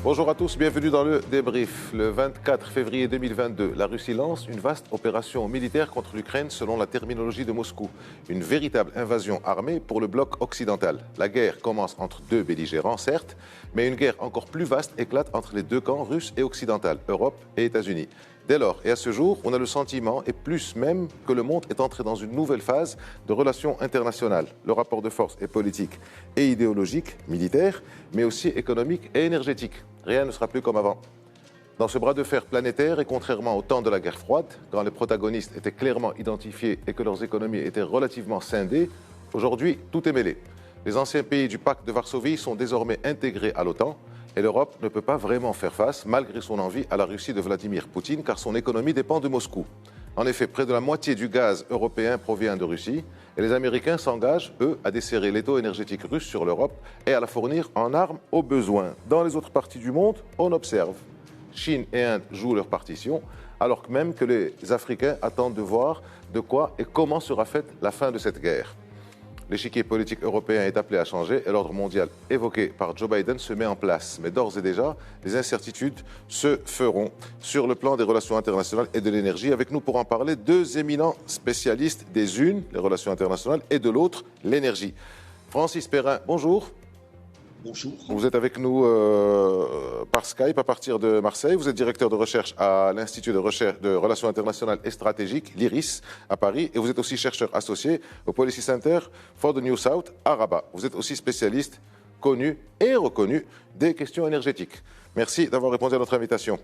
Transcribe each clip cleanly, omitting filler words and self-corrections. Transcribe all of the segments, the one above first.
Bonjour à tous, bienvenue dans le débrief. Le 24 février 2022, la Russie lance une vaste opération militaire contre l'Ukraine selon la terminologie de Moscou. Une véritable invasion armée pour le bloc occidental. La guerre commence entre deux belligérants, certes, mais une guerre encore plus vaste éclate entre les deux camps russes et occidental, Europe et États-Unis. Dès lors, et à ce jour, on a le sentiment, et plus même, que le monde est entré dans une nouvelle phase de relations internationales. Le rapport de force est politique et idéologique, militaire, mais aussi économique et énergétique. Rien ne sera plus comme avant. Dans ce bras de fer planétaire, et contrairement au temps de la guerre froide, quand les protagonistes étaient clairement identifiés et que leurs économies étaient relativement scindées, aujourd'hui, tout est mêlé. Les anciens pays du pacte de Varsovie sont désormais intégrés à l'OTAN, et l'Europe ne peut pas vraiment faire face, malgré son envie, à la Russie de Vladimir Poutine, car son économie dépend de Moscou. En effet, près de la moitié du gaz européen provient de Russie, et les Américains s'engagent, eux, à desserrer l'étau énergétique russe sur l'Europe et à la fournir en armes au besoin. Dans les autres parties du monde, on observe. Chine et Inde jouent leur partition, alors que même que les Africains attendent de voir de quoi et comment sera faite la fin de cette guerre. L'échiquier politique européen est appelé à changer et l'ordre mondial évoqué par Joe Biden se met en place. Mais d'ores et déjà, les incertitudes se feront sur le plan des relations internationales et de l'énergie. Avec nous pour en parler, deux éminents spécialistes des unes, les relations internationales, et de l'autre, l'énergie. Francis Perrin, bonjour. Bonjour. Vous êtes avec nous par Skype à partir de Marseille. Vous êtes directeur de recherche à l'Institut de recherche de relations internationales et stratégiques, l'IRIS, à Paris. Et vous êtes aussi chercheur associé au Policy Center for the New South à Rabat. Vous êtes aussi spécialiste connu et reconnu des questions énergétiques. Merci d'avoir répondu à notre invitation.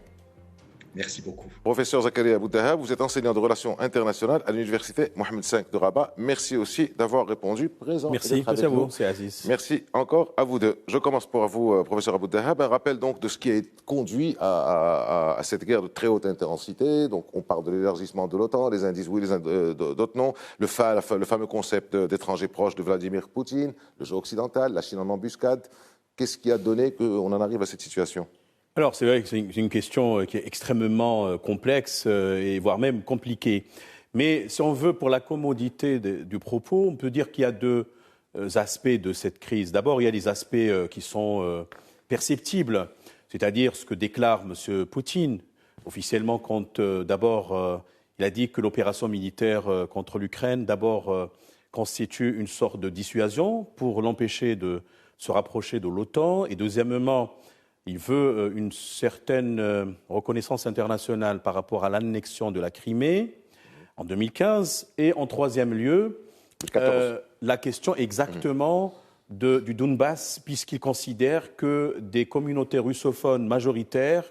Merci beaucoup. Professeur Zakaria Aboudahab, vous êtes enseignant de relations internationales à l'université Mohamed V de Rabat. Merci aussi d'avoir répondu présent. Merci à vous, c'est Aziz. Merci encore à vous deux. Je commence par vous, professeur Aboudahab. Un rappel donc de ce qui a conduit à cette guerre de très haute intensité. Donc on parle de l'élargissement de l'OTAN, les uns disent oui, les uns d'autres non. Le fameux concept d'étrangers proches de Vladimir Poutine, le jeu occidental, la Chine en embuscade. Qu'est-ce qui a donné qu'on en arrive à cette situation ? Alors, c'est vrai que c'est une question qui est extrêmement complexe et voire même compliquée. Mais si on veut, pour la commodité du propos, on peut dire qu'il y a deux aspects de cette crise. D'abord, il y a des aspects qui sont perceptibles, c'est-à-dire ce que déclare M. Poutine officiellement quand, d'abord, il a dit que l'opération militaire contre l'Ukraine, d'abord, constitue une sorte de dissuasion pour l'empêcher de se rapprocher de l'OTAN, et deuxièmement, il veut une certaine reconnaissance internationale par rapport à l'annexion de la Crimée en 2015. Et en troisième lieu, la question exactement du Donbass, puisqu'il considère que des communautés russophones majoritaires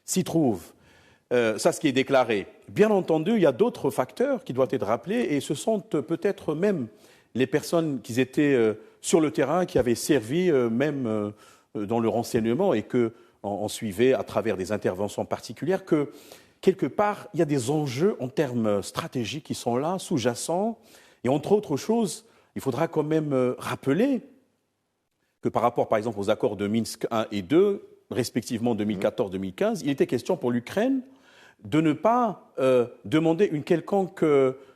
s'y trouvent. Ça, ce qui est déclaré. Bien entendu, il y a d'autres facteurs qui doivent être rappelés, et ce sont peut-être même les personnes qui étaient sur le terrain, qui avaient servi même dans le renseignement et qu'on suivait à travers des interventions particulières, que quelque part, il y a des enjeux en termes stratégiques qui sont là, sous-jacents. Et entre autres choses, il faudra quand même rappeler que par rapport, par exemple, aux accords de Minsk 1 et 2, respectivement 2014-2015, il était question pour l'Ukraine de ne pas demander une quelconque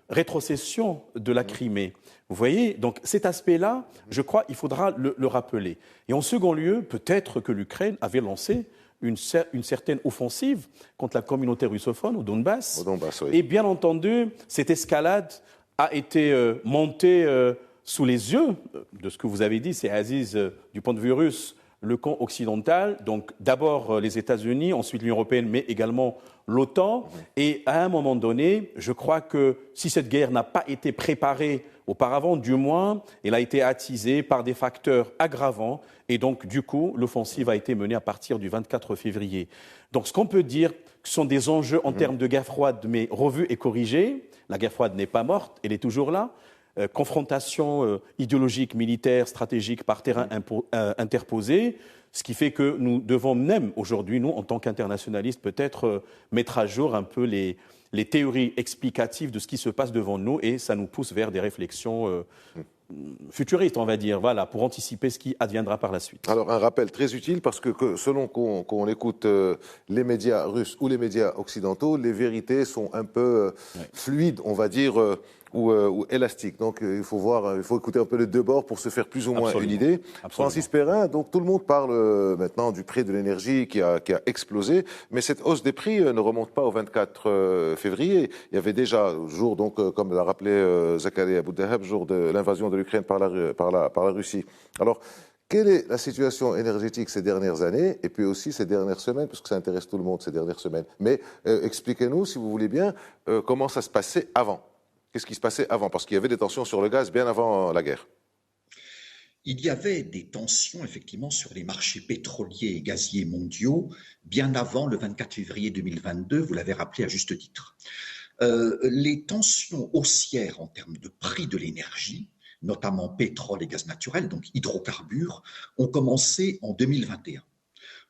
rétrocession de la Crimée. Vous voyez, donc cet aspect-là, je crois, il faudra le rappeler. Et en second lieu, peut-être que l'Ukraine avait lancé une certaine offensive contre la communauté russophone au Donbass. Oui. Et bien entendu, cette escalade a été montée sous les yeux de ce que vous avez dit, c'est Aziz, du point de vue russe, le camp occidental, donc d'abord les États-Unis, ensuite l'Union européenne, mais également l'OTAN. Et à un moment donné, je crois que si cette guerre n'a pas été préparée auparavant, du moins, elle a été attisée par des facteurs aggravants. Et donc, du coup, l'offensive a été menée à partir du 24 février. Donc, ce qu'on peut dire, ce sont des enjeux en termes de guerre froide, mais revus et corrigés. La guerre froide n'est pas morte, elle est toujours là. Confrontation idéologique, militaire, stratégique par terrain interposé, ce qui fait que nous devons même aujourd'hui, nous, en tant qu'internationalistes, peut-être mettre à jour un peu les théories explicatives de ce qui se passe devant nous, et ça nous pousse vers des réflexions futuristes, on va dire, voilà, pour anticiper ce qui adviendra par la suite. Alors, un rappel très utile, parce que selon qu'on écoute les médias russes ou les médias occidentaux, les vérités sont un peu fluides, on va dire, ou élastique. Donc il faut voir, il faut écouter un peu les deux bords pour se faire plus ou moins une idée. Francis Perrin, donc tout le monde parle maintenant du prix de l'énergie qui a explosé, mais cette hausse des prix ne remonte pas au 24 février. Il y avait déjà, jour donc comme l'a rappelé Zakaria Aboudahab, jour de l'invasion de l'Ukraine par la Russie. Alors quelle est la situation énergétique ces dernières années et puis aussi ces dernières semaines, parce que ça intéresse tout le monde ces dernières semaines. Mais expliquez-nous, si vous voulez bien, comment ça se passait avant. Qu'est-ce qui se passait avant? Parce qu'il y avait des tensions sur le gaz bien avant la guerre. Il y avait des tensions effectivement sur les marchés pétroliers et gaziers mondiaux bien avant le 24 février 2022, vous l'avez rappelé à juste titre. Les tensions haussières en termes de prix de l'énergie, notamment pétrole et gaz naturel, donc hydrocarbures, ont commencé en 2021.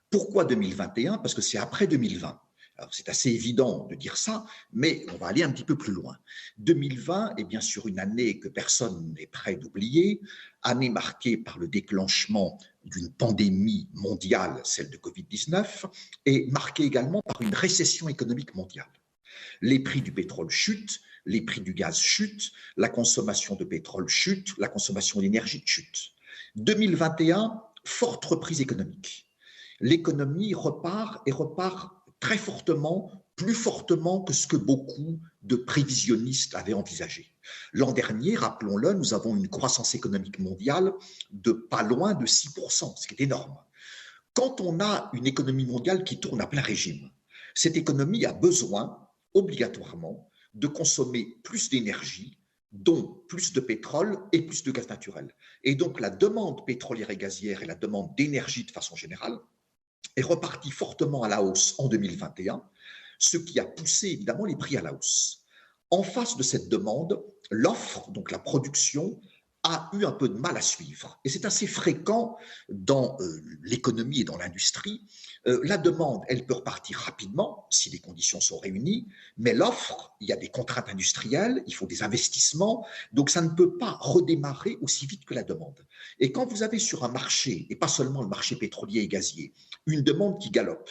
Pourquoi 2021? Parce que c'est après 2020. Alors c'est assez évident de dire ça, mais on va aller un petit peu plus loin. 2020 est bien sûr une année que personne n'est prêt d'oublier, année marquée par le déclenchement d'une pandémie mondiale, celle de Covid-19, et marquée également par une récession économique mondiale. Les prix du pétrole chutent, les prix du gaz chutent, la consommation de pétrole chute, la consommation d'énergie chute. 2021, forte reprise économique. L'économie repart et repart très fortement, plus fortement que ce que beaucoup de prévisionnistes avaient envisagé. L'an dernier, rappelons-le, nous avons une croissance économique mondiale de pas loin de 6%, ce qui est énorme. Quand on a une économie mondiale qui tourne à plein régime, cette économie a besoin, obligatoirement, de consommer plus d'énergie, dont plus de pétrole et plus de gaz naturel. Et donc la demande pétrolière et gazière et la demande d'énergie de façon générale est reparti fortement à la hausse en 2021, ce qui a poussé évidemment les prix à la hausse. En face de cette demande, l'offre, donc la production, a eu un peu de mal à suivre. Et c'est assez fréquent dans l'économie et dans l'industrie. La demande, elle peut repartir rapidement si les conditions sont réunies, mais l'offre, il y a des contraintes industrielles, il faut des investissements, donc ça ne peut pas redémarrer aussi vite que la demande. Et quand vous avez sur un marché, et pas seulement le marché pétrolier et gazier, une demande qui galope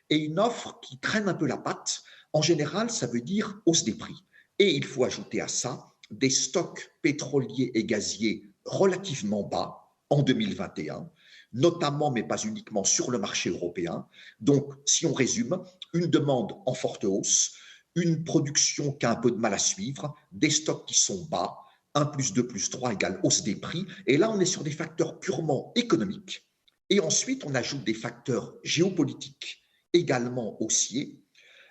et une offre qui traîne un peu la patte, en général, ça veut dire hausse des prix. Et il faut ajouter à ça des stocks pétroliers et gaziers relativement bas en 2021, notamment, mais pas uniquement, sur le marché européen. Donc, si on résume, une demande en forte hausse, une production qui a un peu de mal à suivre, des stocks qui sont bas, 1 plus 2 plus 3 égale hausse des prix. Et là, on est sur des facteurs purement économiques. Et ensuite, on ajoute des facteurs géopolitiques également haussiers,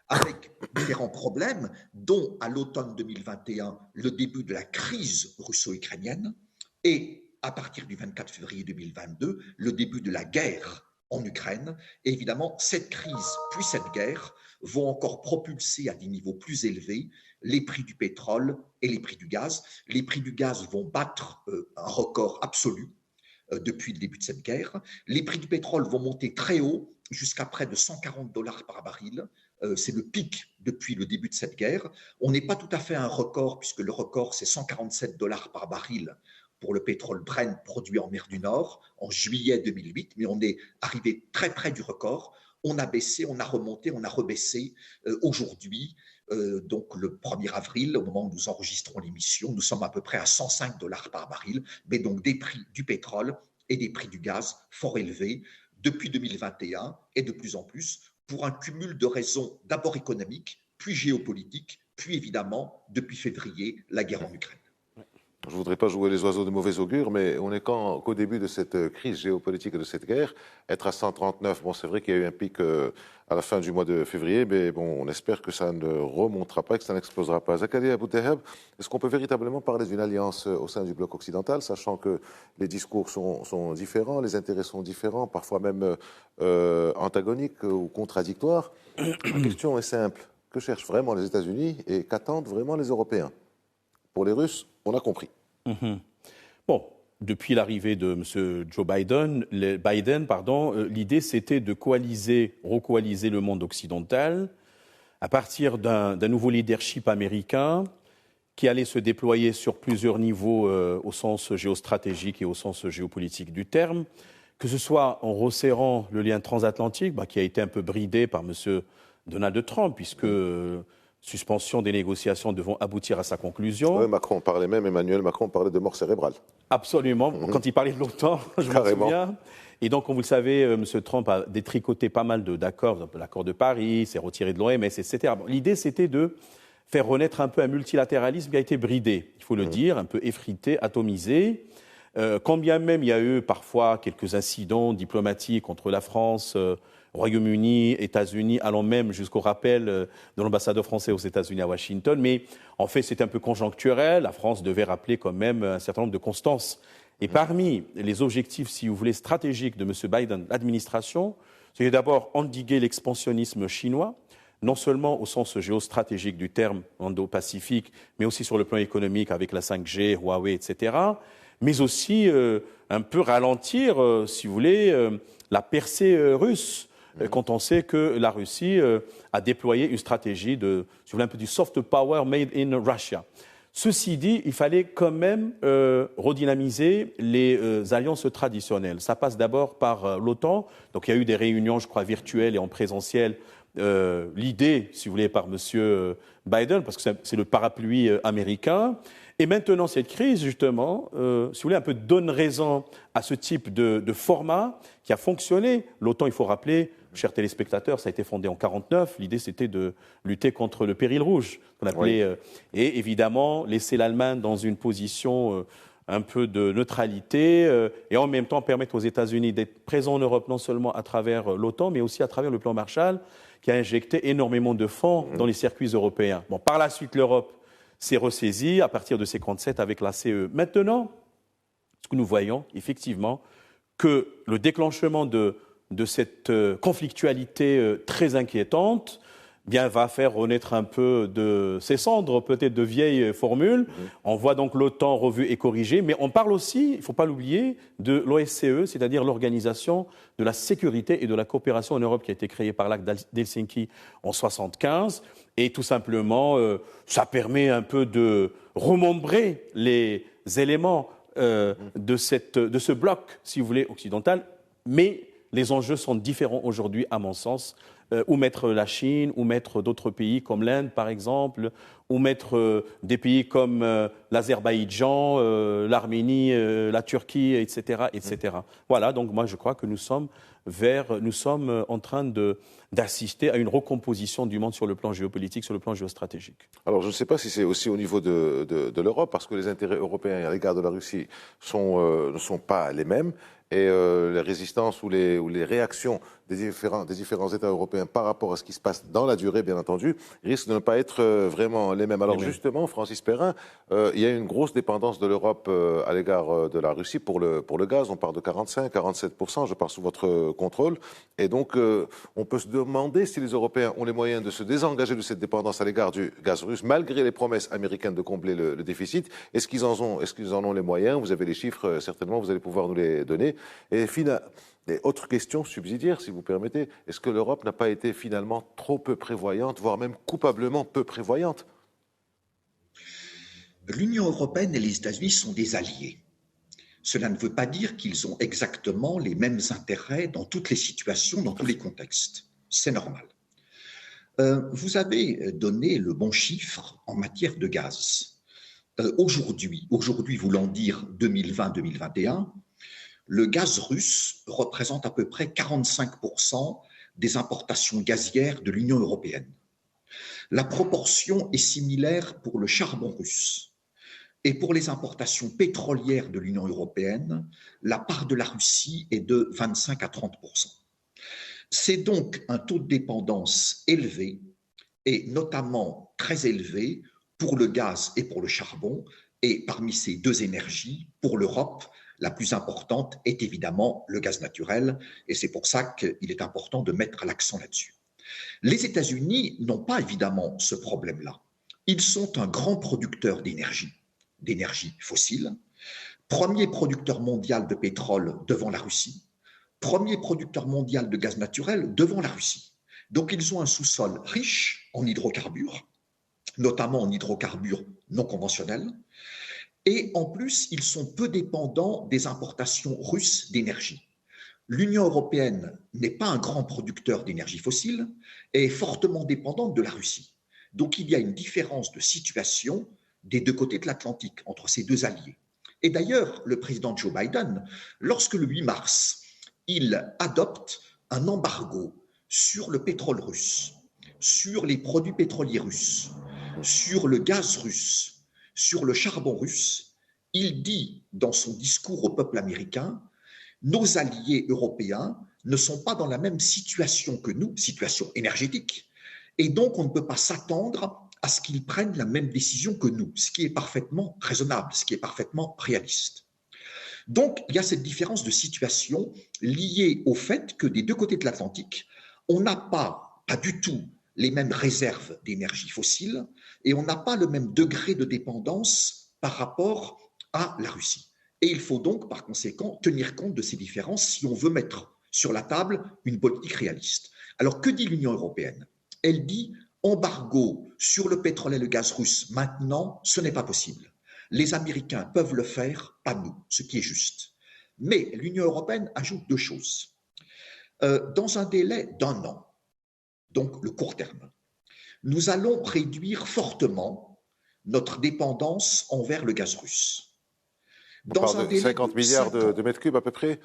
avec différents problèmes, dont à l'automne 2021, le début de la crise russo-ukrainienne, et à partir du 24 février 2022, le début de la guerre en Ukraine. Et évidemment, cette crise puis cette guerre vont encore propulser à des niveaux plus élevés les prix du pétrole et les prix du gaz. Les prix du gaz vont battre un record absolu depuis le début de cette guerre. Les prix du pétrole vont monter très haut, jusqu'à près de $140 par baril. C'est le pic depuis le début de cette guerre. On n'est pas tout à fait à un record, puisque le record, c'est $147 par baril pour le pétrole Brent produit en mer du Nord en juillet 2008, mais on est arrivé très près du record. On a baissé, on a remonté, on a rebaissé. Aujourd'hui, donc le 1er avril, au moment où nous enregistrons l'émission, nous sommes à peu près à $105 par baril, mais donc des prix du pétrole et des prix du gaz fort élevés depuis 2021 et de plus en plus, pour un cumul de raisons d'abord économiques, puis géopolitiques, puis évidemment, depuis février, la guerre en Ukraine. Je ne voudrais pas jouer les oiseaux de mauvais augure, mais on est qu'au début de cette crise géopolitique et de cette guerre. Être à 139, bon, c'est vrai qu'il y a eu un pic à la fin du mois de février, mais bon, on espère que ça ne remontera pas, que ça n'explosera pas. Zakaria Aboudahab, est-ce qu'on peut véritablement parler d'une alliance au sein du bloc occidental, sachant que les discours sont différents, les intérêts sont différents, parfois même antagoniques ou contradictoires? La question est simple. Que cherchent vraiment les États-Unis et qu'attendent vraiment les Européens? Pour les Russes, on a compris. Bon, depuis l'arrivée de M. Joe Biden, l'idée c'était de recoaliser le monde occidental à partir d'un nouveau leadership américain qui allait se déployer sur plusieurs niveaux au sens géostratégique et au sens géopolitique du terme, que ce soit en resserrant le lien transatlantique, qui a été un peu bridé par M. Donald Trump, puisque suspension des négociations devront aboutir à sa conclusion. Oui, Macron parlait même, Emmanuel Macron parlait de mort cérébrale. Absolument. Quand il parlait de l'OTAN, je me souviens. Et donc, comme vous le savez, M. Trump a détricoté pas mal d'accords, l'accord de Paris, s'est retiré de l'OMS, etc. Bon, l'idée, c'était de faire renaître un peu un multilatéralisme qui a été bridé, il faut le dire, un peu effrité, atomisé. Quand bien même il y a eu parfois quelques incidents diplomatiques entre la France, Royaume-Uni, États-Unis, allant même jusqu'au rappel de l'ambassadeur français aux États-Unis à Washington. Mais en fait, c'est un peu conjoncturel. La France devait rappeler quand même un certain nombre de constances. Et parmi les objectifs, si vous voulez, stratégiques de M. Biden, l'administration, c'est d'abord endiguer l'expansionnisme chinois, non seulement au sens géostratégique du terme Indo-Pacifique, mais aussi sur le plan économique avec la 5G, Huawei, etc., mais aussi un peu ralentir, si vous voulez, la percée russe, quand on sait que la Russie a déployé une stratégie de, si vous voulez, un peu du soft power made in Russia. Ceci dit, il fallait quand même redynamiser les alliances traditionnelles. Ça passe d'abord par l'OTAN. Donc il y a eu des réunions, je crois, virtuelles et en présentiel. L'idée, si vous voulez, par M. Biden, parce que c'est le parapluie américain. Et maintenant, cette crise, justement, si vous voulez, un peu donne raison à ce type de format qui a fonctionné. L'OTAN, il faut rappeler, chers téléspectateurs, ça a été fondé en 1949. L'idée, c'était de lutter contre le péril rouge, qu'on appelait, et évidemment, laisser l'Allemagne dans une position un peu de neutralité et en même temps permettre aux États-Unis d'être présents en Europe, non seulement à travers l'OTAN, mais aussi à travers le plan Marshall, qui a injecté énormément de fonds dans les circuits européens. Bon, par la suite, l'Europe s'est ressaisie à partir de 1957 avec la CE. Maintenant, ce que nous voyons, effectivement, que le déclenchement de cette conflictualité très inquiétante bien, va faire renaître un peu de ses cendres, peut-être de vieilles formules. On voit donc l'OTAN revue et corrigée, mais on parle aussi, il ne faut pas l'oublier, de l'OSCE, c'est-à-dire l'Organisation de la sécurité et de la coopération en Europe qui a été créée par l'acte d'Helsinki en 1975. Et tout simplement, ça permet un peu de remembrer les éléments de ce bloc, si vous voulez, occidental. Mais les enjeux sont différents aujourd'hui, à mon sens. Où mettre la Chine, où mettre d'autres pays comme l'Inde, par exemple, où mettre des pays comme l'Azerbaïdjan, l'Arménie, la Turquie, etc., etc. Voilà, donc moi je crois que nous sommes en train d'assister à une recomposition du monde sur le plan géopolitique, sur le plan géostratégique. Alors je ne sais pas si c'est aussi au niveau de l'Europe, parce que les intérêts européens à l'égard de la Russie ne sont pas les mêmes. Et les résistances ou les réactions des différents États européens par rapport à ce qui se passe dans la durée, bien entendu, risquent de ne pas être vraiment les mêmes. Alors justement, Francis Perrin, il y a une grosse dépendance de l'Europe à l'égard de la Russie pour le gaz. On parle de 45-47%, je parle sous votre contrôle. Et donc, on peut se demander si les Européens ont les moyens de se désengager de cette dépendance à l'égard du gaz russe, malgré les promesses américaines de combler le déficit. Est-ce qu'ils en ont les moyens? Vous avez les chiffres, certainement, vous allez pouvoir nous les donner. Et autre question subsidiaire, si vous permettez, est-ce que l'Europe n'a pas été finalement trop peu prévoyante, voire même coupablement peu prévoyante? L'Union européenne et les États-Unis sont des alliés. Cela ne veut pas dire qu'ils ont exactement les mêmes intérêts dans toutes les situations, dans tous les contextes. C'est normal. Vous avez donné le bon chiffre en matière de gaz. Aujourd'hui voulant dire 2020-2021, le gaz russe représente à peu près 45% des importations gazières de l'Union européenne. La proportion est similaire pour le charbon russe. Et pour les importations pétrolières de l'Union européenne, la part de la Russie est de 25 à 30%. C'est donc un taux de dépendance élevé, et notamment très élevé pour le gaz et pour le charbon. Et parmi ces deux énergies, pour l'Europe, la plus importante est évidemment le gaz naturel, et c'est pour ça qu'il est important de mettre l'accent là-dessus. Les États-Unis n'ont pas évidemment ce problème-là. Ils sont un grand producteur d'énergie fossile, premier producteur mondial de pétrole devant la Russie, premier producteur mondial de gaz naturel devant la Russie. Donc ils ont un sous-sol riche en hydrocarbures, notamment en hydrocarbures non conventionnels, et en plus, ils sont peu dépendants des importations russes d'énergie. L'Union européenne n'est pas un grand producteur d'énergie fossile et est fortement dépendante de la Russie. Donc il y a une différence de situation des deux côtés de l'Atlantique, entre ces deux alliés. Et d'ailleurs, le président Joe Biden, lorsque le 8 mars, il adopte un embargo sur le pétrole russe, sur les produits pétroliers russes, sur le gaz russe, sur le charbon russe, il dit dans son discours au peuple américain, nos alliés européens ne sont pas dans la même situation que nous, situation énergétique, et donc on ne peut pas s'attendre à ce qu'ils prennent la même décision que nous, ce qui est parfaitement raisonnable, ce qui est parfaitement réaliste. Donc, il y a cette différence de situation liée au fait que des deux côtés de l'Atlantique, on n'a pas du tout les mêmes réserves d'énergie fossile et on n'a pas le même degré de dépendance par rapport à la Russie. Et il faut donc, par conséquent, tenir compte de ces différences si on veut mettre sur la table une politique réaliste. Alors, que dit l'Union européenne? Elle dit embargo sur le pétrole et le gaz russe maintenant, ce n'est pas possible. Les Américains peuvent le faire, pas nous, ce qui est juste. Mais l'Union européenne ajoute deux choses. Dans un délai d'1 an, donc le court terme, nous allons réduire fortement notre dépendance envers le gaz russe. Dans un délai 50 milliards de mètres cubes à peu près.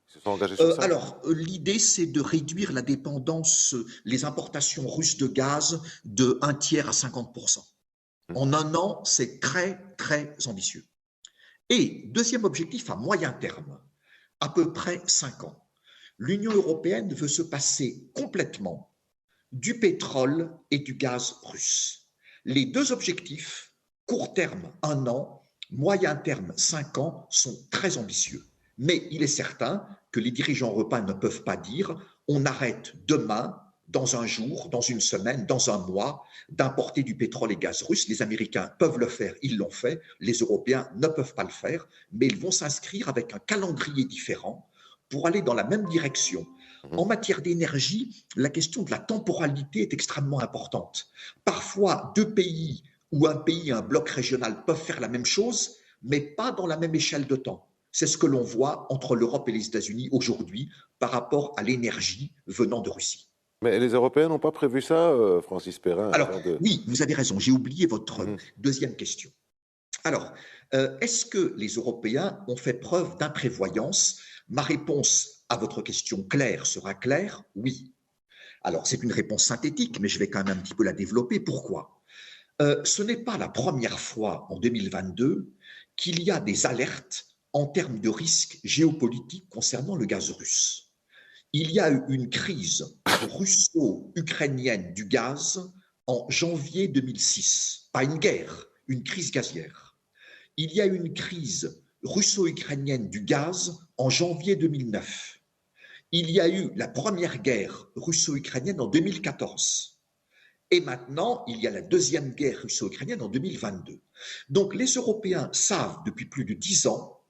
Ils se sont engagés sur ça. Alors, l'idée, c'est de réduire la dépendance, les importations russes de gaz de 1/3 à 50%. En 1 an, c'est très, très ambitieux. Et deuxième objectif à moyen terme, à peu près 5 ans, l'Union européenne veut se passer complètement du pétrole et du gaz russe. Les deux objectifs, court terme 1 an, moyen terme 5 ans, sont très ambitieux. Mais il est certain que les dirigeants européens ne peuvent pas dire on arrête demain, dans un jour, dans une semaine, dans un mois, d'importer du pétrole et gaz russe. Les Américains peuvent le faire, ils l'ont fait. Les Européens ne peuvent pas le faire, mais ils vont s'inscrire avec un calendrier différent pour aller dans la même direction. En matière d'énergie, la question de la temporalité est extrêmement importante. Parfois, deux pays ou un pays, un bloc régional peuvent faire la même chose, mais pas dans la même échelle de temps. C'est ce que l'on voit entre l'Europe et les États-Unis aujourd'hui par rapport à l'énergie venant de Russie. Mais les Européens n'ont pas prévu ça, Francis Perrin? Alors, oui, vous avez raison, j'ai oublié votre deuxième question. Alors, est-ce que les Européens ont fait preuve d'imprévoyance? Ma réponse à votre question claire sera claire, oui. Alors, c'est une réponse synthétique, mais je vais quand même un petit peu la développer. Pourquoi? Ce n'est pas la première fois en 2022 qu'il y a des alertes en termes de risques géopolitiques concernant le gaz russe. Il y a eu une crise russo-ukrainienne du gaz en janvier 2006. Pas une guerre, une crise gazière. Il y a eu une crise russo-ukrainienne du gaz en janvier 2009. Il y a eu la première guerre russo-ukrainienne en 2014. Et maintenant, il y a la deuxième guerre russo-ukrainienne en 2022. Donc les Européens savent depuis plus de 10 ans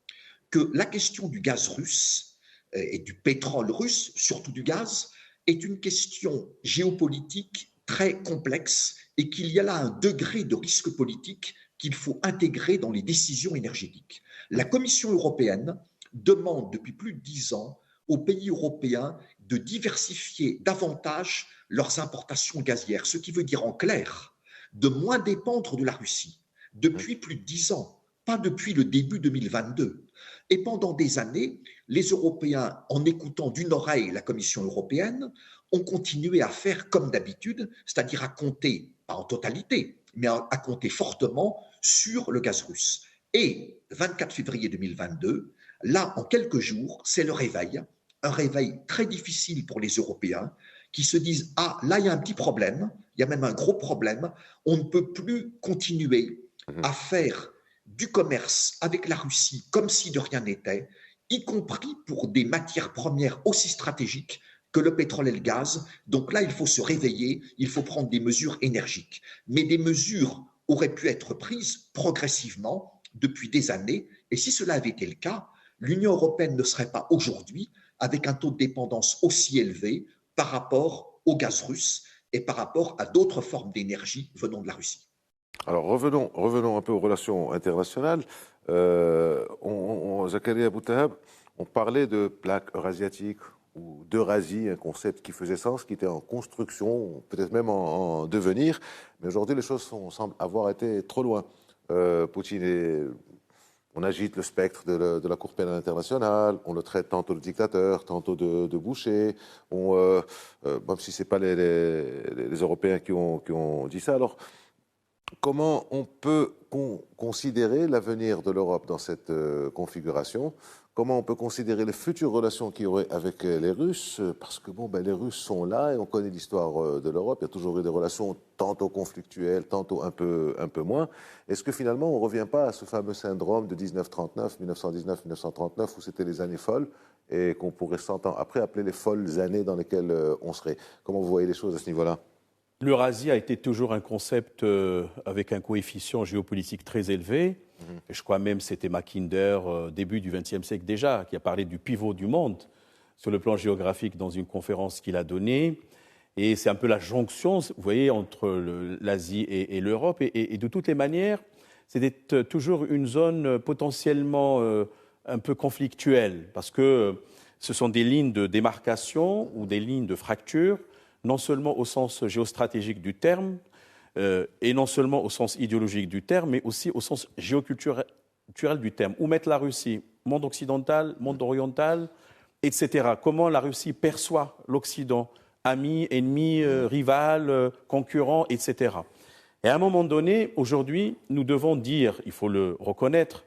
que la question du gaz russe et du pétrole russe, surtout du gaz, est une question géopolitique très complexe et qu'il y a là un degré de risque politique qu'il faut intégrer dans les décisions énergétiques. La Commission européenne demande depuis plus de 10 ans aux pays européens de diversifier davantage leurs importations gazières, ce qui veut dire en clair de moins dépendre de la Russie depuis plus de 10 ans, pas depuis le début 2022. Et pendant des années, les Européens, en écoutant d'une oreille la Commission européenne, ont continué à faire comme d'habitude, c'est-à-dire à compter, pas en totalité, mais à compter fortement sur le gaz russe. Et 24 février 2022, là, en quelques jours, c'est le réveil, un réveil très difficile pour les Européens qui se disent « Ah, là, il y a un petit problème, il y a même un gros problème, on ne peut plus continuer à faire du commerce avec la Russie comme si de rien n'était, y compris pour des matières premières aussi stratégiques que le pétrole et le gaz. Donc là, il faut se réveiller, il faut prendre des mesures énergiques. Mais des mesures auraient pu être prises progressivement depuis des années. Et si cela avait été le cas, l'Union européenne ne serait pas aujourd'hui avec un taux de dépendance aussi élevé par rapport au gaz russe et par rapport à d'autres formes d'énergie venant de la Russie. Alors revenons un peu aux relations internationales. Zakaria Boutahab, on parlait de plaque eurasiatique, ou d'Eurasie, un concept qui faisait sens, qui était en construction, peut-être même en devenir. Mais aujourd'hui, les choses semblent avoir été trop loin. On agite le spectre de la Cour pénale internationale, on le traite tantôt de dictateur, tantôt de boucher, même si ce n'est pas les Européens qui ont dit ça. Alors, comment on peut considérer l'avenir de l'Europe dans cette configuration? Comment on peut considérer les futures relations qu'il y aurait avec les Russes? Parce que les Russes sont là et on connaît l'histoire de l'Europe. Il y a toujours eu des relations tantôt conflictuelles, tantôt un peu moins. Est-ce que finalement on ne revient pas à ce fameux syndrome de 1939, 1919, 1939 où c'était les années folles et qu'on pourrait 100 ans après appeler les folles années dans lesquelles on serait? Comment vous voyez les choses à ce niveau-là? L'Eurasie a été toujours un concept avec un coefficient géopolitique très élevé. Et je crois même que c'était Mackinder, début du XXe siècle déjà, qui a parlé du pivot du monde sur le plan géographique dans une conférence qu'il a donnée. Et c'est un peu la jonction, vous voyez, entre l'Asie et l'Europe. Et de toutes les manières, c'était toujours une zone potentiellement un peu conflictuelle, parce que ce sont des lignes de démarcation ou des lignes de fracture, non seulement au sens géostratégique du terme, et non seulement au sens idéologique du terme, mais aussi au sens géoculturel du terme. Où mettre la Russie? Monde occidental, monde oriental, etc. Comment la Russie perçoit l'Occident? Ami, ennemi, rival, concurrent, etc. Et à un moment donné, aujourd'hui, nous devons dire, il faut le reconnaître,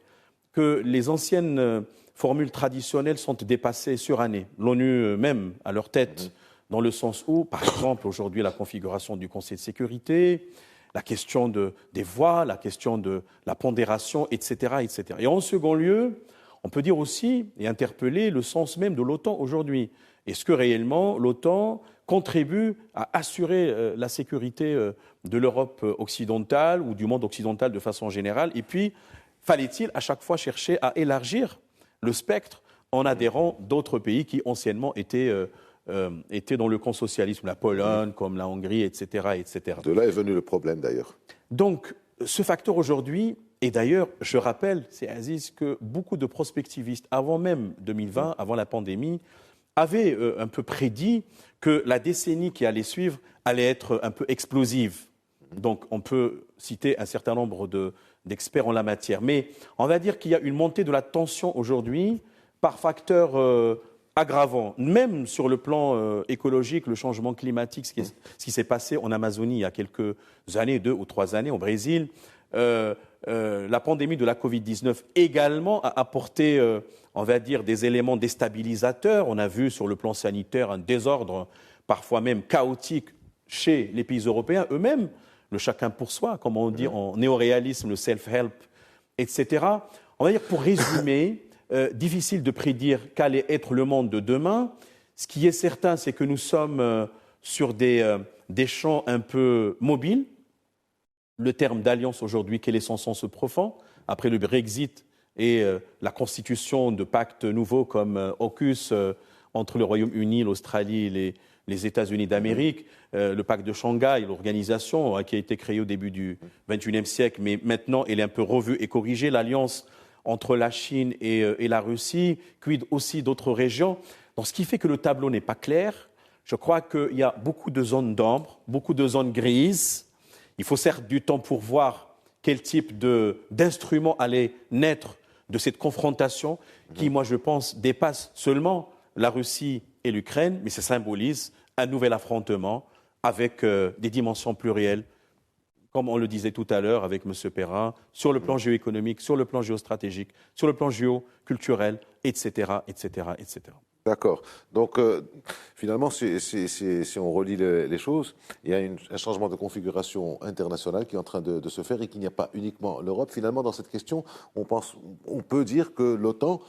que les anciennes formules traditionnelles sont dépassées, surannées. L'ONU même, à leur tête, dans le sens où, par exemple, aujourd'hui, la configuration du Conseil de sécurité, la question des voix, la question de la pondération, etc., etc. Et en second lieu, on peut dire aussi et interpeller le sens même de l'OTAN aujourd'hui. Est-ce que réellement l'OTAN contribue à assurer la sécurité de l'Europe occidentale ou du monde occidental de façon générale? Et puis, fallait-il à chaque fois chercher à élargir le spectre en adhérant d'autres pays qui anciennement étaient dans le camp socialisme, la Pologne, comme la Hongrie, etc., etc. De là est venu le problème d'ailleurs. Donc, ce facteur aujourd'hui, et d'ailleurs, je rappelle, c'est Aziz, que beaucoup de prospectivistes, avant même 2020, avant la pandémie, avaient un peu prédit que la décennie qui allait suivre allait être un peu explosive. Donc, on peut citer un certain nombre d'experts en la matière. Mais on va dire qu'il y a une montée de la tension aujourd'hui par facteur aggravant, même sur le plan écologique, le changement climatique, ce qui s'est passé en Amazonie il y a quelques années, 2 ou 3 années, au Brésil. La pandémie de la Covid-19 également a apporté, on va dire, des éléments déstabilisateurs. On a vu sur le plan sanitaire un désordre, parfois même chaotique, chez les pays européens eux-mêmes, le chacun pour soi, comme on dit en néoréalisme, le self-help, etc. On va dire, pour résumer, difficile de prédire qu'allait être le monde de demain. Ce qui est certain, c'est que nous sommes sur des champs un peu mobiles. Le terme d'alliance aujourd'hui, quel est son sens profond? Après le Brexit et la constitution de pactes nouveaux comme AUKUS entre le Royaume-Uni, l'Australie et les États-Unis d'Amérique, le pacte de Shanghai, l'organisation qui a été créée au début du XXIe siècle, mais maintenant elle est un peu revue et corrigée, l'alliance entre la Chine et la Russie, quid aussi d'autres régions. Donc, ce qui fait que le tableau n'est pas clair. Je crois qu'il y a beaucoup de zones d'ombre, beaucoup de zones grises. Il faut certes du temps pour voir quel type d'instrument allait naître de cette confrontation qui, moi, je pense, dépasse seulement la Russie et l'Ukraine, mais ça symbolise un nouvel affrontement avec des dimensions plurielles, comme on le disait tout à l'heure avec M. Perrin, sur le plan géoéconomique, sur le plan géostratégique, sur le plan géoculturel, etc., etc., etc. D'accord. Donc, finalement, si on relie les choses, il y a un changement de configuration internationale qui est en train de se faire et qu'il n'y a pas uniquement l'Europe. Finalement, dans cette question, on peut dire que l'OTAN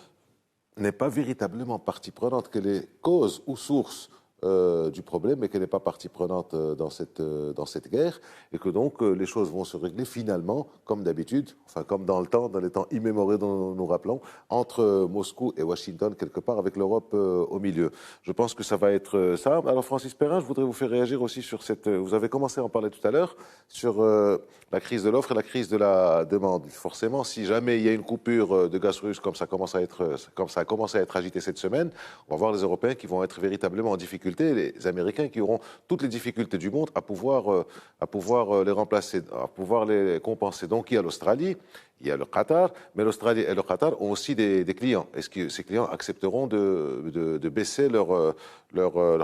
n'est pas véritablement partie prenante, que les causes ou sources du problème, mais qu'elle n'est pas partie prenante dans cette guerre, et que donc les choses vont se régler finalement, comme d'habitude, enfin comme dans le temps, dans les temps immémoriaux dont nous rappelons, entre Moscou et Washington, quelque part, avec l'Europe au milieu. Je pense que ça va être ça. Alors Francis Perrin, je voudrais vous faire réagir aussi sur cette... Vous avez commencé à en parler tout à l'heure, sur la crise de l'offre et la crise de la demande. Forcément, si jamais il y a une coupure de gaz russe, comme ça a commencé à être agité cette semaine, on va voir les Européens qui vont être véritablement en difficulté, les Américains qui auront toutes les difficultés du monde à pouvoir les remplacer, à pouvoir les compenser. Donc il y a l'Australie, il y a le Qatar, mais l'Australie et le Qatar ont aussi des clients. Est-ce que ces clients accepteront de baisser leurs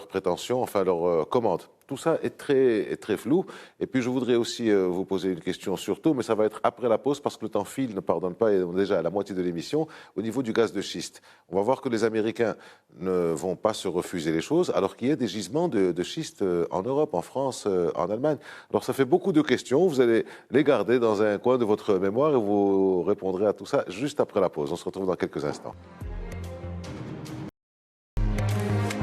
prétentions, enfin leurs commandes? Tout ça est très flou. Et puis je voudrais aussi vous poser une question surtout, mais ça va être après la pause parce que le temps file, ne pardonne pas, et on est déjà à la moitié de l'émission, au niveau du gaz de schiste. On va voir que les Américains ne vont pas se refuser les choses, alors qu'il y a des gisements de schiste en Europe, en France, en Allemagne. Alors ça fait beaucoup de questions, vous allez les garder dans un coin de votre mémoire et vous répondrez à tout ça juste après la pause. On se retrouve dans quelques instants.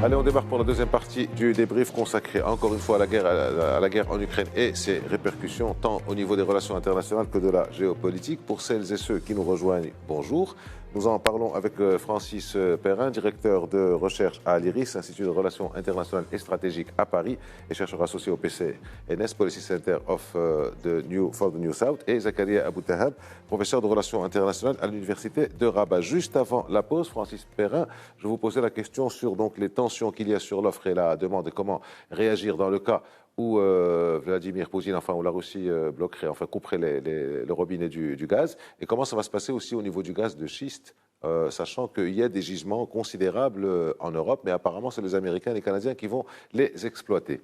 Allez, on démarre pour la deuxième partie du débrief consacré encore une fois à la guerre en Ukraine et ses répercussions, tant au niveau des relations internationales que de la géopolitique. Pour celles et ceux qui nous rejoignent, bonjour. Nous en parlons avec Francis Perrin, directeur de recherche à l'IRIS, Institut de Relations Internationales et Stratégiques à Paris, et chercheur associé au PCNS, Policy Center for the New South, et Zakaria Aboutahab, professeur de Relations Internationales à l'Université de Rabat. Juste avant la pause, Francis Perrin, je vous posais la question sur donc, les tensions qu'il y a sur l'offre et la demande et comment réagir dans le cas où Vladimir Poutine, où la Russie bloquerait, couperait le robinet du gaz, et comment ça va se passer aussi au niveau du gaz de schiste, sachant qu'il y a des gisements considérables en Europe, mais apparemment c'est les Américains et les Canadiens qui vont les exploiter.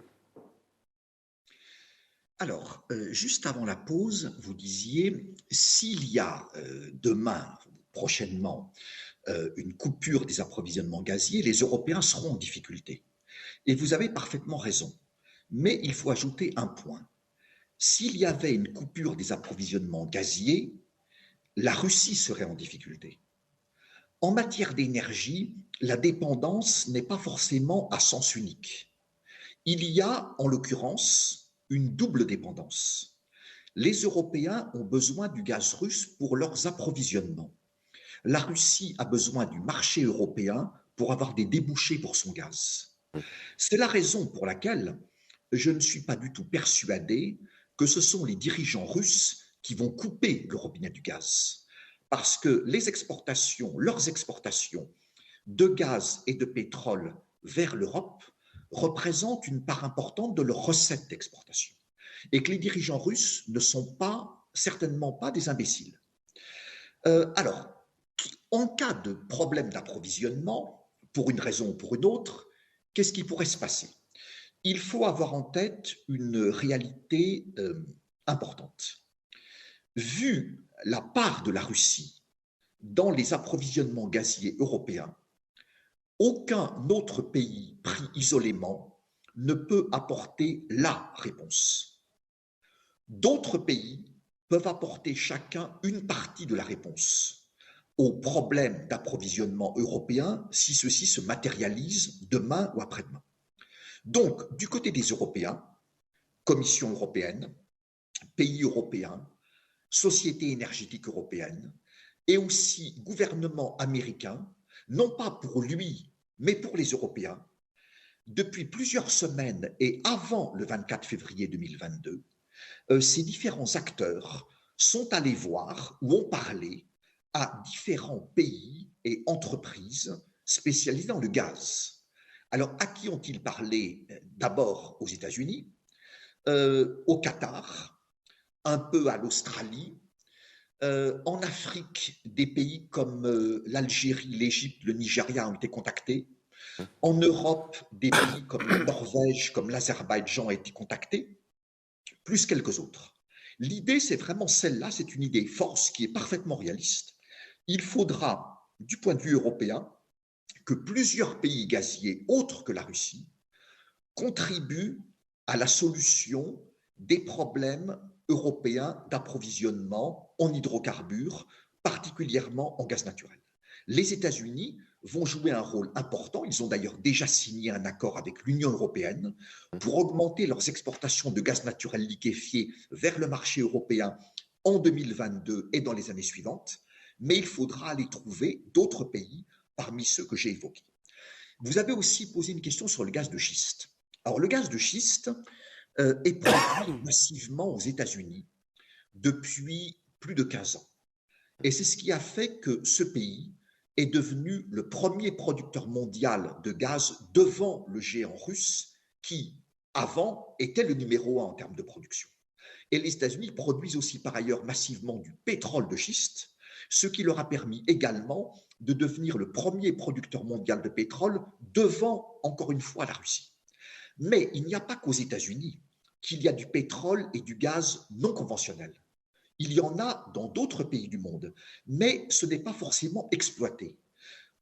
Alors, juste avant la pause, vous disiez, s'il y a demain, prochainement, une coupure des approvisionnements gaziers, les Européens seront en difficulté. Et vous avez parfaitement raison. Mais il faut ajouter un point. S'il y avait une coupure des approvisionnements gaziers, la Russie serait en difficulté. En matière d'énergie, la dépendance n'est pas forcément à sens unique. Il y a, en l'occurrence, une double dépendance. Les Européens ont besoin du gaz russe pour leurs approvisionnements. La Russie a besoin du marché européen pour avoir des débouchés pour son gaz. C'est la raison pour laquelle je ne suis pas du tout persuadé que ce sont les dirigeants russes qui vont couper le robinet du gaz. Parce que leurs exportations de gaz et de pétrole vers l'Europe représentent une part importante de leurs recettes d'exportation. Et que les dirigeants russes ne sont certainement pas des imbéciles. Alors, en cas de problème d'approvisionnement, pour une raison ou pour une autre, qu'est-ce qui pourrait se passer? Il faut avoir en tête une réalité importante. Vu la part de la Russie dans les approvisionnements gaziers européens, aucun autre pays pris isolément ne peut apporter la réponse. D'autres pays peuvent apporter chacun une partie de la réponse aux problèmes d'approvisionnement européen si ceux-ci se matérialisent demain ou après-demain. Donc, du côté des Européens, Commission européenne, pays européens, société énergétique européenne, et aussi gouvernement américain, non pas pour lui, mais pour les Européens, depuis plusieurs semaines et avant le 24 février 2022, ces différents acteurs sont allés voir ou ont parlé à différents pays et entreprises spécialisées dans le gaz. Alors, à qui ont-ils parlé? D'abord aux États-Unis, au Qatar, un peu à l'Australie, en Afrique, des pays comme l'Algérie, l'Égypte, le Nigeria ont été contactés. En Europe, des pays comme la Norvège, comme l'Azerbaïdjan ont été contactés, plus quelques autres. L'idée, c'est vraiment celle-là, c'est une idée force qui est parfaitement réaliste. Il faudra, du point de vue européen, que plusieurs pays gaziers autres que la Russie contribuent à la solution des problèmes européens d'approvisionnement en hydrocarbures, particulièrement en gaz naturel. Les États-Unis vont jouer un rôle important. Ils ont d'ailleurs déjà signé un accord avec l'Union européenne pour augmenter leurs exportations de gaz naturel liquéfié vers le marché européen en 2022 et dans les années suivantes. Mais il faudra aller trouver d'autres pays parmi ceux que j'ai évoqués. Vous avez aussi posé une question sur le gaz de schiste. Alors, le gaz de schiste est produit massivement aux États-Unis depuis plus de 15 ans. Et c'est ce qui a fait que ce pays est devenu le premier producteur mondial de gaz devant le géant russe qui, avant, était le numéro 1 en termes de production. Et les États-Unis produisent aussi par ailleurs massivement du pétrole de schiste, ce qui leur a permis également de devenir le premier producteur mondial de pétrole devant, encore une fois, la Russie. Mais il n'y a pas qu'aux États-Unis qu'il y a du pétrole et du gaz non conventionnels. Il y en a dans d'autres pays du monde, mais ce n'est pas forcément exploité.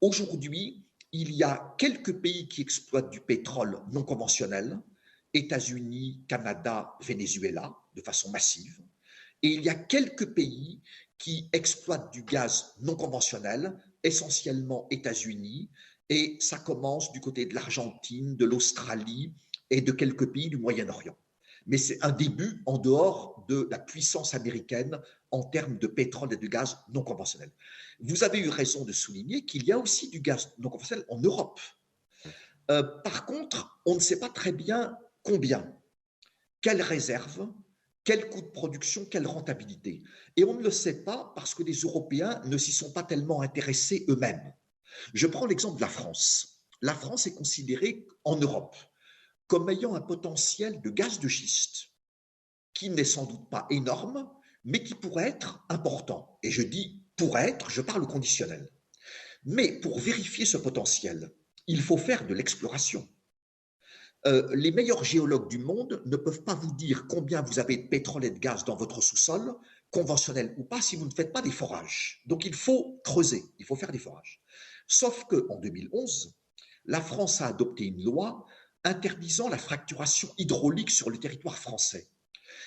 Aujourd'hui, il y a quelques pays qui exploitent du pétrole non conventionnel, États-Unis, Canada, Venezuela, de façon massive, et il y a quelques pays qui exploitent du gaz non conventionnel, essentiellement États-Unis, et ça commence du côté de l'Argentine, de l'Australie et de quelques pays du Moyen-Orient. Mais c'est un début en dehors de la puissance américaine en termes de pétrole et de gaz non conventionnel. Vous avez eu raison de souligner qu'il y a aussi du gaz non conventionnel en Europe. Par contre, on ne sait pas très bien combien, quelles réserves, quel coût de production, quelle rentabilité. Et on ne le sait pas parce que les Européens ne s'y sont pas tellement intéressés eux-mêmes. Je prends l'exemple de la France. La France est considérée en Europe comme ayant un potentiel de gaz de schiste qui n'est sans doute pas énorme, mais qui pourrait être important. Et je dis pourrait être, je parle au conditionnel. Mais pour vérifier ce potentiel, il faut faire de l'exploration. Les meilleurs géologues du monde ne peuvent pas vous dire combien vous avez de pétrole et de gaz dans votre sous-sol, conventionnel ou pas, si vous ne faites pas des forages. Donc il faut creuser, il faut faire des forages. Sauf qu'en 2011, la France a adopté une loi interdisant la fracturation hydraulique sur le territoire français.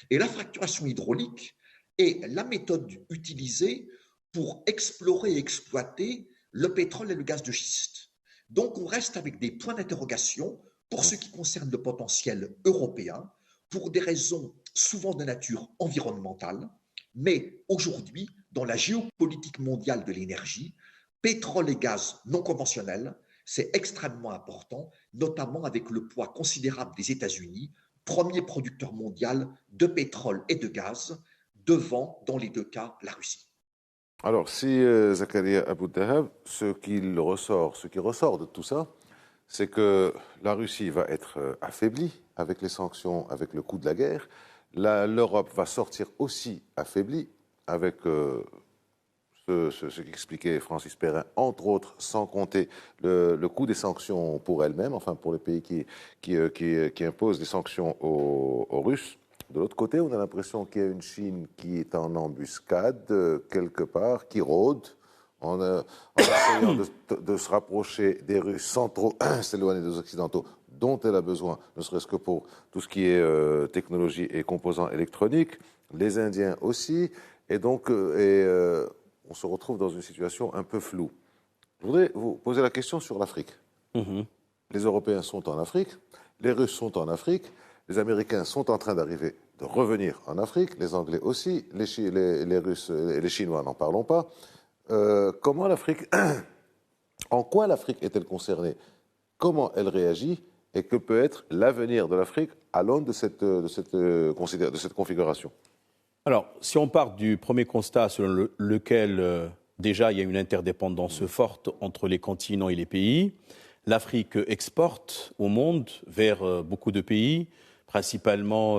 Et la fracturation hydraulique est la méthode utilisée pour explorer et exploiter le pétrole et le gaz de schiste. Donc on reste avec des points d'interrogation pour ce qui concerne le potentiel européen, pour des raisons souvent de nature environnementale, mais aujourd'hui, dans la géopolitique mondiale de l'énergie, pétrole et gaz non conventionnels, c'est extrêmement important, notamment avec le poids considérable des États-Unis, premier producteur mondial de pétrole et de gaz, devant, dans les deux cas, la Russie. Alors, si Zakaria Abou-Dahab, ce qui ressort de tout ça, c'est que la Russie va être affaiblie avec les sanctions, avec le coût de la guerre. L'Europe va sortir aussi affaiblie avec ce qu'expliquait Francis Perrin, entre autres, sans compter le coût des sanctions pour elle-même, enfin pour les pays qui imposent des sanctions aux Russes. De l'autre côté, on a l'impression qu'il y a une Chine qui est en embuscade, quelque part, qui rôde, en essayant de se rapprocher des Russes sans trop s'éloigner des Occidentaux, dont elle a besoin, ne serait-ce que pour tout ce qui est technologie et composants électroniques, les Indiens aussi, et donc on se retrouve dans une situation un peu floue. Je voudrais vous poser la question sur l'Afrique. Les Européens sont en Afrique, les Russes sont en Afrique, les Américains sont en train d'arriver, de revenir en Afrique, les Anglais aussi, les Russes et les Chinois, n'en parlons pas. Comment l'Afrique, en quoi l'Afrique est-elle concernée? Comment elle réagit? Et que peut être l'avenir de l'Afrique à l'aune de cette configuration? Alors, si on part du premier constat selon lequel déjà il y a une interdépendance forte entre les continents et les pays, l'Afrique exporte au monde vers beaucoup de pays, principalement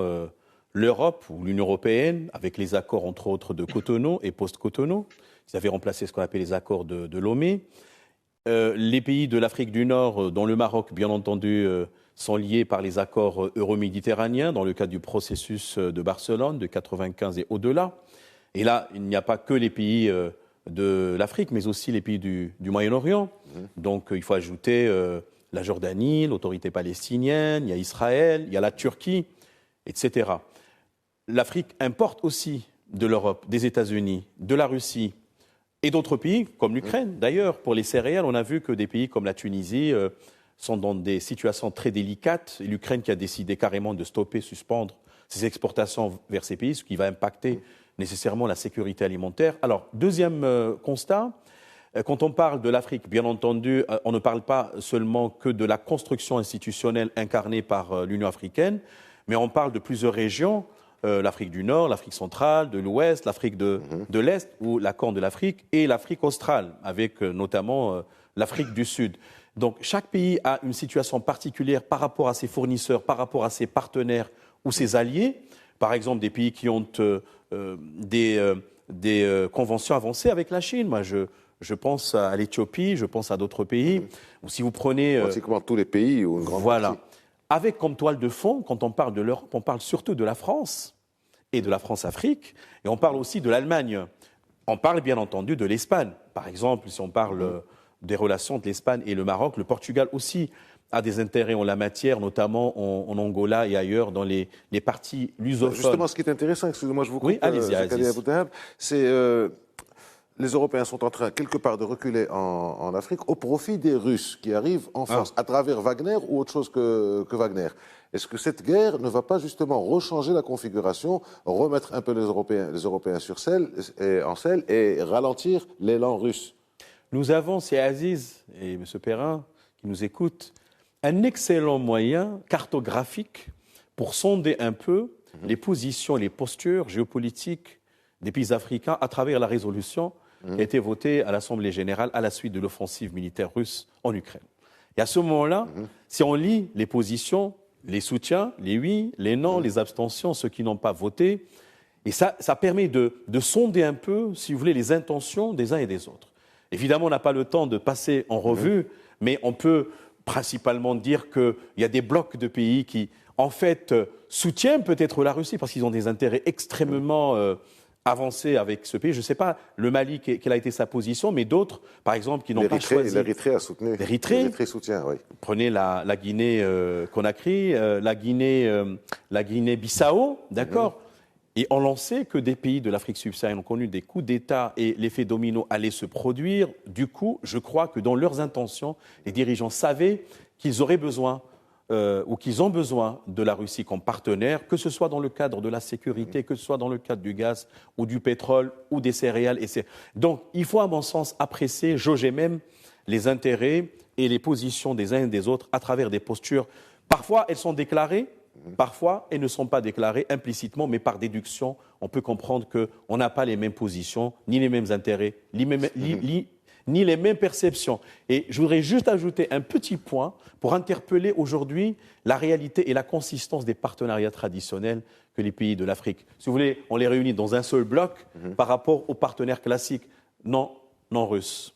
l'Europe ou l'Union européenne, avec les accords entre autres de Cotonou et post-Cotonou. Ils avaient remplacé ce qu'on appelle les accords de Lomé. Les pays de l'Afrique du Nord, dont le Maroc, bien entendu, sont liés par les accords euro-méditerranéens dans le cadre du processus de Barcelone de 1995 et au-delà. Et là, il n'y a pas que les pays de l'Afrique, mais aussi les pays du Moyen-Orient. Donc, il faut ajouter la Jordanie, l'autorité palestinienne, il y a Israël, il y a la Turquie, etc. L'Afrique importe aussi de l'Europe, des États-Unis, de la Russie, Et d'autres pays, comme l'Ukraine, d'ailleurs, pour les céréales, on a vu que des pays comme la Tunisie sont dans des situations très délicates. L'Ukraine qui a décidé carrément de stopper, suspendre ses exportations vers ces pays, ce qui va impacter nécessairement la sécurité alimentaire. Alors, deuxième constat, quand on parle de l'Afrique, bien entendu, on ne parle pas seulement que de la construction institutionnelle incarnée par l'Union africaine, mais on parle de plusieurs régions, l'Afrique du Nord, l'Afrique centrale, de l'Ouest, l'Afrique de l'Est, ou la Corne de l'Afrique, et l'Afrique australe, avec notamment l'Afrique du Sud. Donc, chaque pays a une situation particulière par rapport à ses fournisseurs, par rapport à ses partenaires ou ses alliés. Par exemple, des pays qui ont des conventions avancées avec la Chine. Moi, je pense à l'Éthiopie, je pense à d'autres pays. Ou si vous prenez... pratiquement tous les pays ou une grande partie. Avec comme toile de fond, quand on parle de l'Europe, on parle surtout de la France et de la France-Afrique. Et on parle aussi de l'Allemagne. On parle bien entendu de l'Espagne. Par exemple, si on parle des relations de l'Espagne et le Maroc, le Portugal aussi a des intérêts en la matière, notamment en Angola et ailleurs, dans les parties lusophones. Justement, ce qui est intéressant, excusez-moi, je vous coupe, oui, allez-y. C'est les Européens sont en train, quelque part, de reculer en Afrique au profit des Russes qui arrivent en France, à travers Wagner ou autre chose que Wagner. Est-ce que cette guerre ne va pas justement rechanger la configuration, remettre un peu les Européens en selle et ralentir l'élan russe? Nous avons, c'est Aziz et M. Perrin qui nous écoutent, un excellent moyen cartographique pour sonder un peu les positions, les postures géopolitiques des pays africains à travers la résolution qui a été votée à l'Assemblée générale à la suite de l'offensive militaire russe en Ukraine. Et à ce moment-là, si on lit les positions, les soutiens, les oui, les non, les abstentions, ceux qui n'ont pas voté, et ça permet de sonder un peu, si vous voulez, les intentions des uns et des autres. Évidemment, on n'a pas le temps de passer en revue, mais on peut principalement dire qu'il y a des blocs de pays qui, en fait, soutiennent peut-être la Russie parce qu'ils ont des intérêts extrêmement avancés avec ce pays. Je ne sais pas, le Mali, quelle a été sa position, mais d'autres, par exemple, qui n'ont pas choisi... L'Érythrée a soutenu. L'Érythrée soutient, oui. Prenez la Guinée Conakry, la Guinée-Bissau, d'accord. Et on lançait que des pays de l'Afrique subsaharienne ont connu des coups d'État et l'effet domino allait se produire. Du coup, je crois que dans leurs intentions, les dirigeants savaient qu'ils auraient besoin ou qu'ils ont besoin de la Russie comme partenaire, que ce soit dans le cadre de la sécurité, que ce soit dans le cadre du gaz ou du pétrole ou des céréales. Donc, il faut, à mon sens, apprécier, jauger même les intérêts et les positions des uns et des autres à travers des postures. Parfois, elles sont déclarées. Parfois, elles ne sont pas déclarées implicitement, mais par déduction, on peut comprendre qu'on n'a pas les mêmes positions, ni les mêmes intérêts, ni les mêmes perceptions. Et je voudrais juste ajouter un petit point pour interpeller aujourd'hui la réalité et la consistance des partenariats traditionnels que les pays de l'Afrique. Si vous voulez, on les réunit dans un seul bloc par rapport aux partenaires classiques non russes.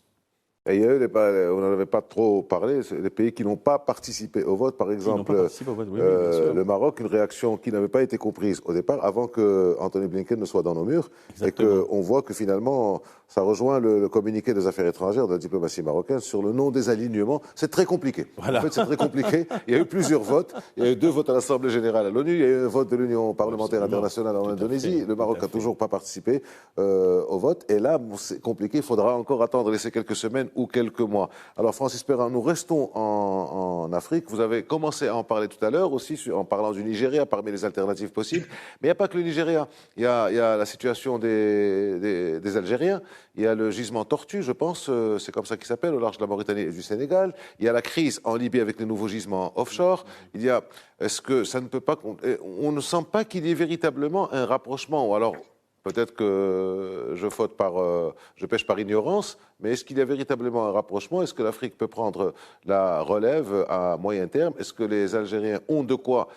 Et il y a eu, on n'en avait pas trop parlé, les pays qui n'ont pas participé au vote, par exemple le Maroc, une réaction qui n'avait pas été comprise au départ, avant que Anthony Blinken ne soit dans nos murs. Exactement. Et qu'on voit que finalement, ça rejoint le communiqué des affaires étrangères de la diplomatie marocaine sur le nom des alignements. C'est très compliqué. Voilà. En fait, c'est très compliqué. Il y a eu plusieurs votes. Il y a eu 2 votes à l'Assemblée générale à l'ONU. Il y a eu un vote de l'Union parlementaire internationale en Indonésie. Le Maroc n'a toujours pas participé au vote. Et là, c'est compliqué. Il faudra encore attendre, laisser quelques semaines ou quelques mois. Alors, Francis Perrin, nous restons en Afrique. Vous avez commencé à en parler tout à l'heure aussi, en parlant du Nigeria, parmi les alternatives possibles. Mais il n'y a pas que le Nigeria. Il y a la situation des Algériens. Il y a le gisement Tortue, je pense, c'est comme ça qu'il s'appelle, au large de la Mauritanie et du Sénégal. Il y a la crise en Libye avec les nouveaux gisements offshore. Il y a, est-ce que ça ne peut pas, on ne sent pas qu'il y ait véritablement un rapprochement, ou alors peut-être que je pêche par ignorance, mais est-ce qu'il y a véritablement un rapprochement? Est-ce que l'Afrique peut prendre la relève à moyen terme? Est-ce que les Algériens ont de quoi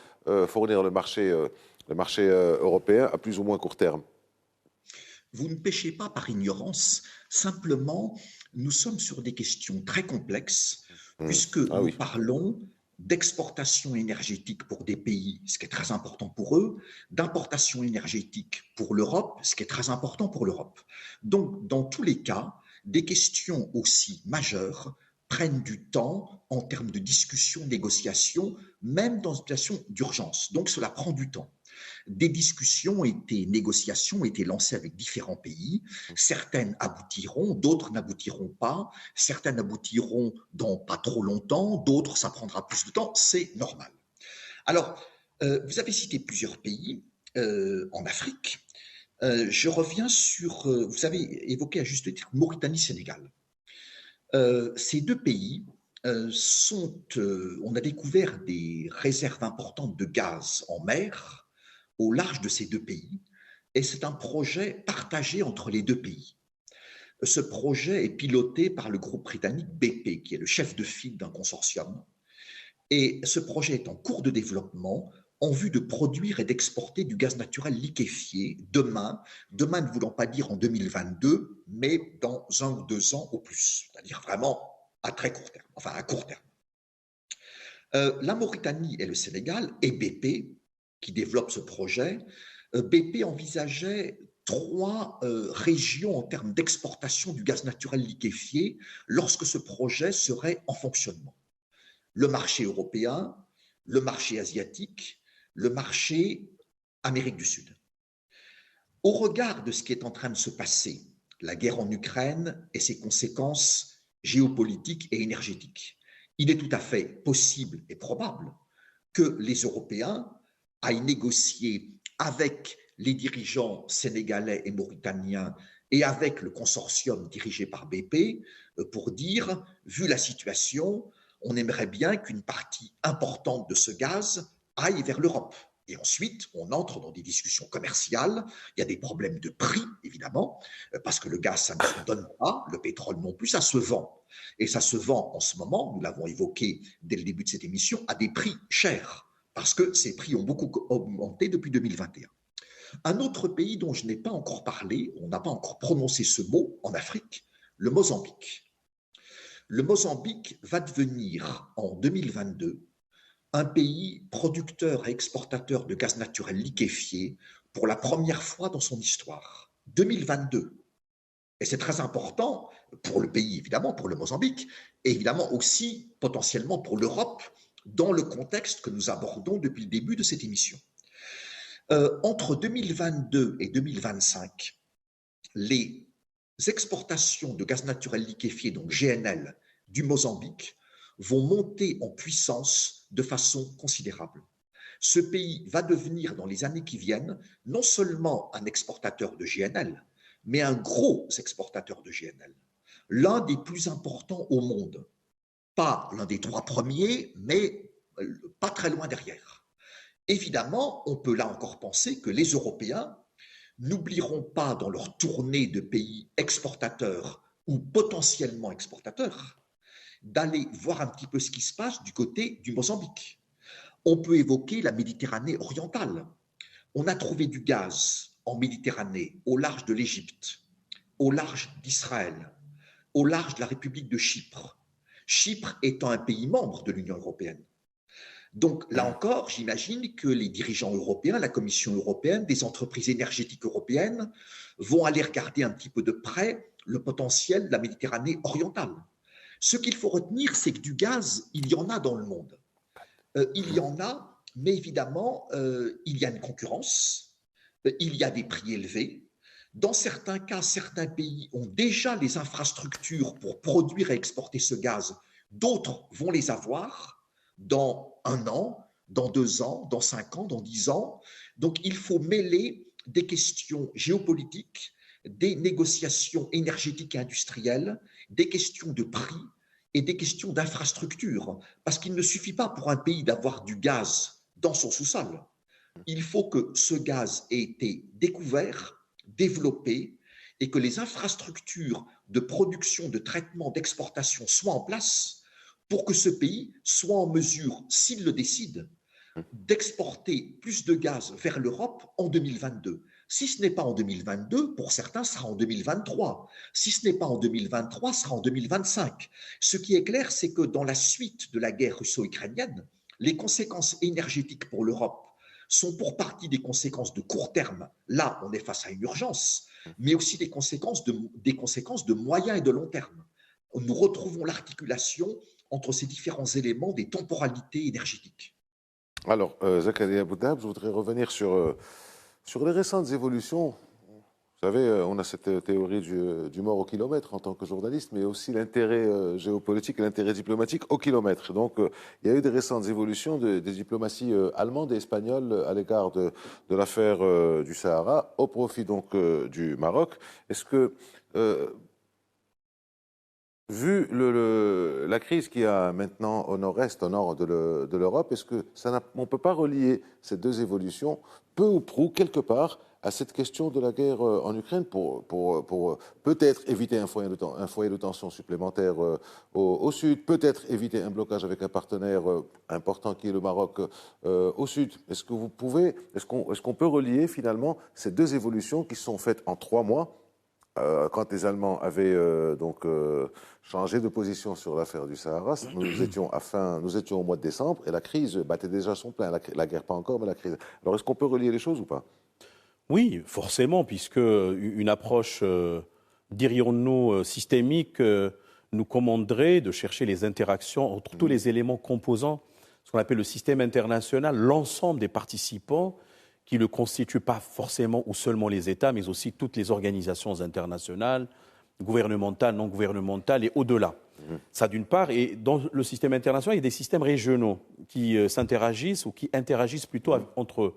fournir le marché européen à plus ou moins court terme? Vous ne pêchez pas par ignorance, simplement, nous sommes sur des questions très complexes, puisque nous parlons d'exportation énergétique pour des pays, ce qui est très important pour eux, d'importation énergétique pour l'Europe, ce qui est très important pour l'Europe. Donc, dans tous les cas, des questions aussi majeures prennent du temps en termes de discussion, négociation, même dans une situation d'urgence. Donc, cela prend du temps. Des négociations ont été lancées avec différents pays. Certaines aboutiront, d'autres n'aboutiront pas. Certaines aboutiront dans pas trop longtemps, d'autres, ça prendra plus de temps. C'est normal. Alors, vous avez cité plusieurs pays en Afrique. Je reviens sur, vous avez évoqué à juste titre Mauritanie-Sénégal. Ces deux pays on a découvert des réserves importantes de gaz en mer au large de ces deux pays, et c'est un projet partagé entre les deux pays. Ce projet est piloté par le groupe britannique BP, qui est le chef de file d'un consortium, et ce projet est en cours de développement en vue de produire et d'exporter du gaz naturel liquéfié demain ne voulant pas dire en 2022, mais dans 1 ou 2 ans au plus, c'est-à-dire vraiment à très court terme, enfin à court terme. La Mauritanie et le Sénégal et BP, qui développent ce projet, BP envisageait 3 régions en termes d'exportation du gaz naturel liquéfié lorsque ce projet serait en fonctionnement. Le marché européen, le marché asiatique, le marché Amérique du Sud. Au regard de ce qui est en train de se passer, la guerre en Ukraine et ses conséquences géopolitiques et énergétiques, il est tout à fait possible et probable que les Européens aillent négocier avec les dirigeants sénégalais et mauritaniens et avec le consortium dirigé par BP pour dire, vu la situation, on aimerait bien qu'une partie importante de ce gaz aille vers l'Europe. Et ensuite, on entre dans des discussions commerciales. Il y a des problèmes de prix, évidemment, parce que le gaz, ça ne se donne pas, le pétrole non plus, ça se vend. Et ça se vend en ce moment, nous l'avons évoqué dès le début de cette émission, à des prix chers, parce que ces prix ont beaucoup augmenté depuis 2021. Un autre pays dont je n'ai pas encore parlé, on n'a pas encore prononcé ce mot en Afrique, le Mozambique. Le Mozambique va devenir en 2022 un pays producteur et exportateur de gaz naturel liquéfié pour la première fois dans son histoire. 2022. Et c'est très important pour le pays, évidemment, pour le Mozambique, et évidemment aussi potentiellement pour l'Europe, dans le contexte que nous abordons depuis le début de cette émission. Entre 2022 et 2025, les exportations de gaz naturel liquéfié, donc GNL, du Mozambique, vont monter en puissance de façon considérable. Ce pays va devenir, dans les années qui viennent, non seulement un exportateur de GNL, mais un gros exportateur de GNL, l'un des plus importants au monde. Pas l'un des 3 premiers, mais pas très loin derrière. Évidemment, on peut là encore penser que les Européens n'oublieront pas dans leur tournée de pays exportateurs ou potentiellement exportateurs d'aller voir un petit peu ce qui se passe du côté du Mozambique. On peut évoquer la Méditerranée orientale. On a trouvé du gaz en Méditerranée, au large de l'Égypte, au large d'Israël, au large de la République de Chypre. Chypre étant un pays membre de l'Union européenne. Donc là encore, j'imagine que les dirigeants européens, la Commission européenne, des entreprises énergétiques européennes vont aller regarder un petit peu de près le potentiel de la Méditerranée orientale. Ce qu'il faut retenir, c'est que du gaz, il y en a dans le monde. Il y en a, mais évidemment, il y a une concurrence, il y a des prix élevés. Dans certains cas, certains pays ont déjà les infrastructures pour produire et exporter ce gaz. D'autres vont les avoir dans 1 an, dans 2 ans, dans 5 ans, dans 10 ans. Donc, il faut mêler des questions géopolitiques, des négociations énergétiques et industrielles, des questions de prix et des questions d'infrastructure. Parce qu'il ne suffit pas pour un pays d'avoir du gaz dans son sous-sol. Il faut que ce gaz ait été découvert, développé, et que les infrastructures de production, de traitement, d'exportation soient en place pour que ce pays soit en mesure, s'il le décide, d'exporter plus de gaz vers l'Europe en 2022. Si ce n'est pas en 2022, pour certains, ce sera en 2023. Si ce n'est pas en 2023, ce sera en 2025. Ce qui est clair, c'est que dans la suite de la guerre russo-ukrainienne, les conséquences énergétiques pour l'Europe sont pour partie des conséquences de court terme. Là, on est face à une urgence, mais aussi des conséquences de moyen et de long terme. Nous retrouvons l'articulation entre ces différents éléments des temporalités énergétiques. Alors, Zakaria Boudab, je voudrais revenir sur les récentes évolutions. Vous savez, on a cette théorie du mort au kilomètre en tant que journaliste, mais aussi l'intérêt géopolitique et l'intérêt diplomatique au kilomètre. Donc, il y a eu des récentes évolutions des diplomaties allemandes et espagnoles à l'égard de l'affaire du Sahara, au profit donc du Maroc. Est-ce que, vu la crise qu'il y a maintenant au nord-est, au nord de l'Europe, est-ce que on ne peut pas relier ces deux évolutions, peu ou prou, quelque part, à cette question de la guerre en Ukraine pour peut-être éviter un foyer de tension supplémentaire au sud, peut-être éviter un blocage avec un partenaire important qui est le Maroc au sud. Est-ce qu'on peut relier finalement ces deux évolutions qui se sont faites en 3 mois quand les Allemands avaient changé de position sur l'affaire du Sahara? Nous étions au mois de décembre et la crise battait déjà son plein. La guerre pas encore, mais la crise. Alors est-ce qu'on peut relier les choses ou pas? Oui, forcément, puisque une approche, dirions-nous, systémique, nous commanderait de chercher les interactions entre tous les éléments composant ce qu'on appelle le système international, l'ensemble des participants qui ne constituent pas forcément ou seulement les États, mais aussi toutes les organisations internationales, gouvernementales, non gouvernementales et au-delà. Ça d'une part, et dans le système international, il y a des systèmes régionaux qui s'interagissent ou qui interagissent plutôt entre eux.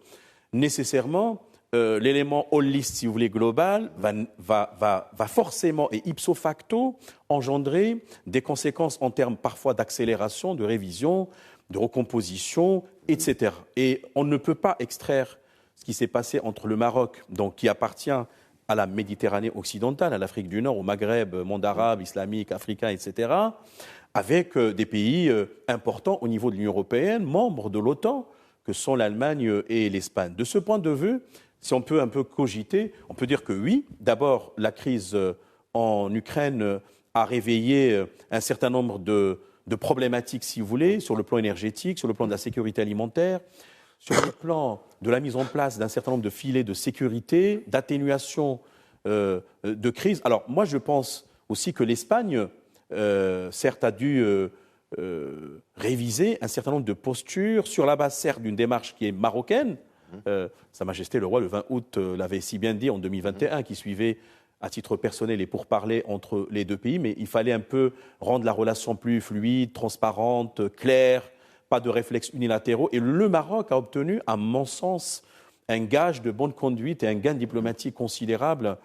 Nécessairement, l'élément holiste, si vous voulez, global, va forcément et ipso facto engendrer des conséquences en termes parfois d'accélération, de révision, de recomposition, etc. Et on ne peut pas extraire ce qui s'est passé entre le Maroc, donc qui appartient à la Méditerranée occidentale, à l'Afrique du Nord, au Maghreb, monde arabe, islamique, africain, etc., avec des pays importants au niveau de l'Union européenne, membres de l'OTAN, que sont l'Allemagne et l'Espagne. De ce point de vue, si on peut un peu cogiter, on peut dire que oui, d'abord, la crise en Ukraine a réveillé un certain nombre de problématiques, si vous voulez, sur le plan énergétique, sur le plan de la sécurité alimentaire, sur le plan de la mise en place d'un certain nombre de filets de sécurité, d'atténuation de crise. Alors moi, je pense aussi que l'Espagne, certes, a dû réviser un certain nombre de postures sur la base, certes, d'une démarche qui est marocaine. Sa Majesté le Roi, le 20 août, l'avait si bien dit en 2021, qui suivait à titre personnel et pourparlers entre les deux pays, mais il fallait un peu rendre la relation plus fluide, transparente, claire, pas de réflexes unilatéraux. Et le Maroc a obtenu, à mon sens, un gage de bonne conduite et un gain diplomatique considérable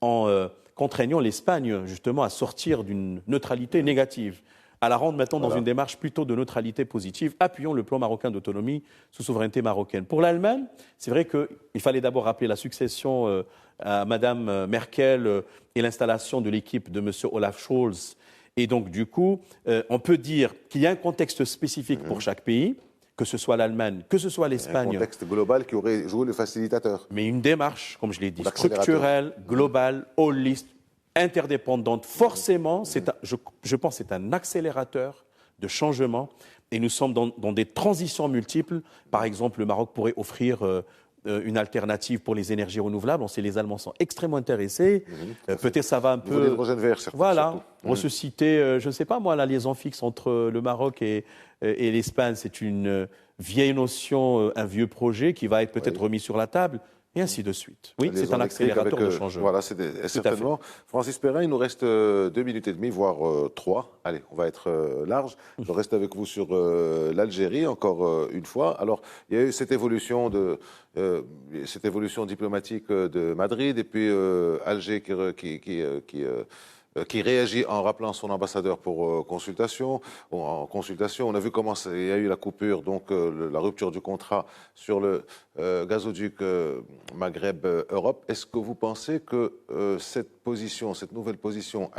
en contraignant l'Espagne, justement, à sortir d'une neutralité négative, à la rendre maintenant dans une démarche plutôt de neutralité positive, appuyant le plan marocain d'autonomie sous souveraineté marocaine. Pour l'Allemagne, c'est vrai qu'il fallait d'abord rappeler la succession à Mme Merkel et l'installation de l'équipe de M. Olaf Scholz. Et donc, du coup, on peut dire qu'il y a un contexte spécifique pour chaque pays, que ce soit l'Allemagne, que ce soit l'Espagne. Un contexte global qui aurait joué le facilitateur. Mais une démarche, comme je l'ai dit, structurelle, globale, holiste, interdépendante. Forcément, je pense que c'est un accélérateur de changement et nous sommes dans des transitions multiples. Par exemple, le Maroc pourrait offrir une alternative pour les énergies renouvelables. On sait que les Allemands sont extrêmement intéressés. Peut-être ça va un peu... L'hydrogène vert, surtout. Voilà, ressusciter, je ne sais pas moi, la liaison fixe entre le Maroc et l'Espagne, c'est une vieille notion, un vieux projet qui va être peut-être remis sur la table. Et ainsi de suite. Oui, c'est un accélérateur de changement. Voilà, c'est certainement. Francis Perrin, il nous reste 2 minutes et demie, voire 3. Allez, on va être large. Je reste avec vous sur l'Algérie, encore une fois. Alors, il y a eu cette évolution diplomatique de Madrid, et puis Alger qui réagit en rappelant son ambassadeur pour consultation. En consultation, on a vu comment il y a eu la coupure, donc la rupture du contrat sur le gazoduc Maghreb-Europe. Est-ce que vous pensez que cette nouvelle position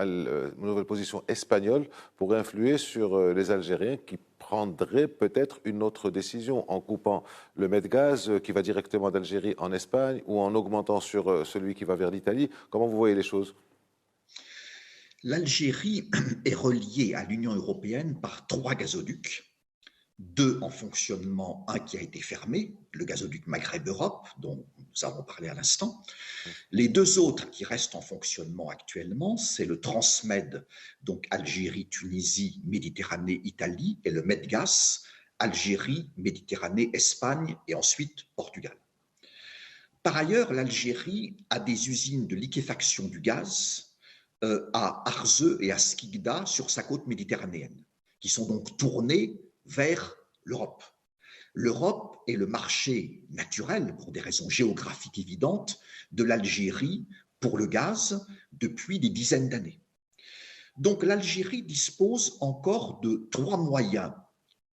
espagnole pourrait influer sur les Algériens qui prendraient peut-être une autre décision en coupant le Medgaz qui va directement d'Algérie en Espagne ou en augmentant sur celui qui va vers l'Italie? Comment vous voyez les choses? L'Algérie est reliée à l'Union européenne par 3 gazoducs, 2 en fonctionnement, un qui a été fermé, le gazoduc Maghreb-Europe, dont nous avons parlé à l'instant. Les 2 autres qui restent en fonctionnement actuellement, c'est le Transmed, donc Algérie, Tunisie, Méditerranée, Italie, et le Medgaz, Algérie, Méditerranée, Espagne et ensuite Portugal. Par ailleurs, l'Algérie a des usines de liquéfaction du gaz à Arzeu et à Skikda sur sa côte méditerranéenne, qui sont donc tournées vers l'Europe. L'Europe est le marché naturel, pour des raisons géographiques évidentes, de l'Algérie pour le gaz depuis des dizaines d'années. Donc l'Algérie dispose encore de 3 moyens,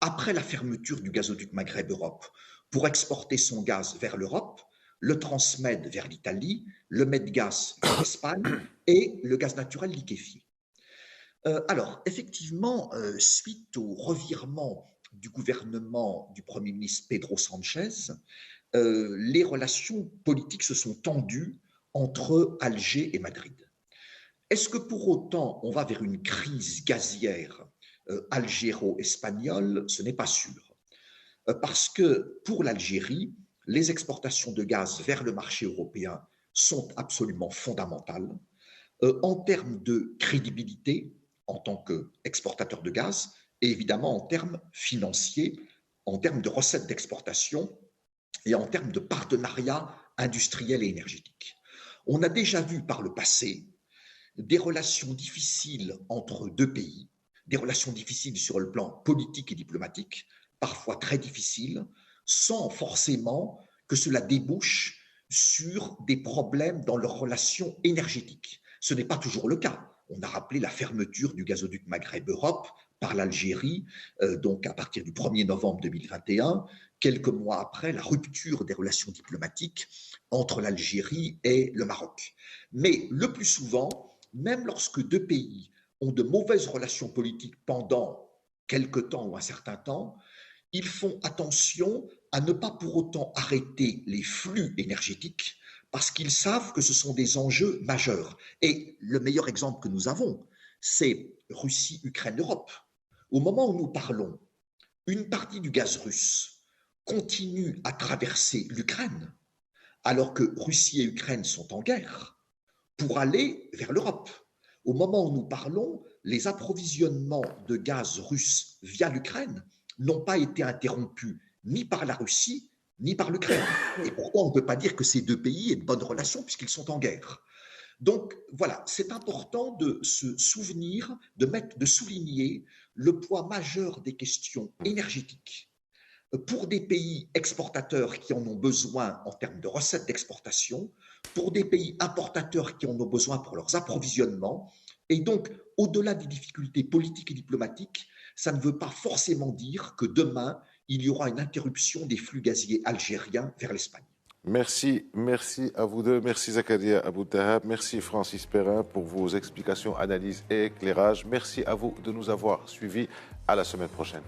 après la fermeture du gazoduc Maghreb-Europe, pour exporter son gaz vers l'Europe, le Transmed vers l'Italie, le Medgaz vers l'Espagne et le gaz naturel liquéfié. Alors, effectivement, suite au revirement du gouvernement du Premier ministre Pedro Sanchez, les relations politiques se sont tendues entre Alger et Madrid. Est-ce que pour autant on va vers une crise gazière algéro-espagnole? Ce n'est pas sûr. Parce que pour l'Algérie, les exportations de gaz vers le marché européen sont absolument fondamentales en termes de crédibilité en tant qu'exportateur de gaz et évidemment en termes financiers, en termes de recettes d'exportation et en termes de partenariat industriel et énergétique. On a déjà vu par le passé des relations difficiles entre deux pays, des relations difficiles sur le plan politique et diplomatique, parfois très difficiles, sans forcément que cela débouche sur des problèmes dans leurs relations énergétiques. Ce n'est pas toujours le cas. On a rappelé la fermeture du gazoduc Maghreb-Europe par l'Algérie, donc à partir du 1er novembre 2021, quelques mois après la rupture des relations diplomatiques entre l'Algérie et le Maroc. Mais le plus souvent, même lorsque deux pays ont de mauvaises relations politiques pendant quelque temps ou un certain temps, ils font attention à ne pas pour autant arrêter les flux énergétiques parce qu'ils savent que ce sont des enjeux majeurs. Et le meilleur exemple que nous avons, c'est Russie, Ukraine, Europe. Au moment où nous parlons, une partie du gaz russe continue à traverser l'Ukraine, alors que Russie et Ukraine sont en guerre, pour aller vers l'Europe. Au moment où nous parlons, les approvisionnements de gaz russe via l'Ukraine n'ont pas été interrompus ni par la Russie, ni par l'Ukraine. Et pourtant, on ne peut pas dire que ces deux pays aient de bonnes relations puisqu'ils sont en guerre. Donc voilà, c'est important de se souvenir, de souligner le poids majeur des questions énergétiques pour des pays exportateurs qui en ont besoin en termes de recettes d'exportation, pour des pays importateurs qui en ont besoin pour leurs approvisionnements. Et donc, au-delà des difficultés politiques et diplomatiques, ça ne veut pas forcément dire que demain, il y aura une interruption des flux gaziers algériens vers l'Espagne. Merci à vous deux. Merci Zakaria Abou-Dahab. Merci Francis Perrin pour vos explications, analyses et éclairages. Merci à vous de nous avoir suivis. À la semaine prochaine.